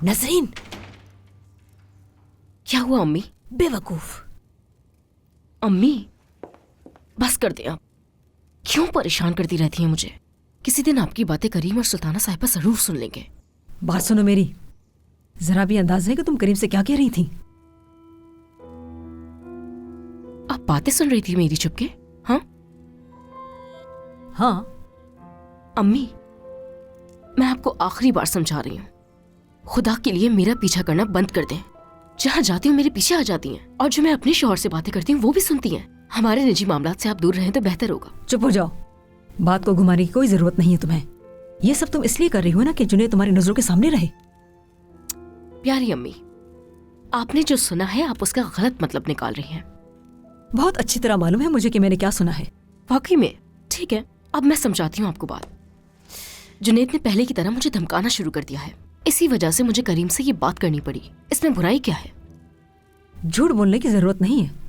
नसरीन, क्या हुआ अम्मी? बेवकूफ। अम्मी बस कर दे आप, क्यों परेशान करती रहती हैं मुझे? किसी दिन आपकी बातें करीम और सुल्ताना साहिबा जरूर सुन लेंगे। बात सुनो मेरी, जरा भी अंदाज है कि तुम करीम से क्या कह रही थी? आप बातें सुन रही थी मेरी चुपके? हाँ हाँ। अम्मी, मैं आपको आखिरी बार समझा रही हूँ, खुदा के लिए मेरा पीछा करना बंद कर दें। जहाँ जाती हूँ मेरे पीछे आ जाती हैं, और जो मैं अपने शौहर से बातें करती हूँ वो भी सुनती हैं। हमारे निजी मामलात से आप दूर रहें तो बेहतर होगा। चुप हो जाओ, बात को घुमाने की कोई जरूरत नहीं है तुम्हें। ये सब तुम इसलिए कर रही हो ना कि जुनैद तुम्हारी नजरों के सामने रहे। प्यारी अम्मी, आपने जो सुना है आप उसका गलत मतलब निकाल रही हैं। बहुत अच्छी तरह मालूम है मुझे कि मैंने क्या सुना है। वाकई में? ठीक है, अब मैं समझाती हूँ आपको बात। जुनैद ने पहले की तरह मुझे धमकाना शुरू कर दिया है, इसी वजह से मुझे करीम से ये बात करनी पड़ी। इसमें बुराई क्या है? झूठ बोलने की जरूरत नहीं है।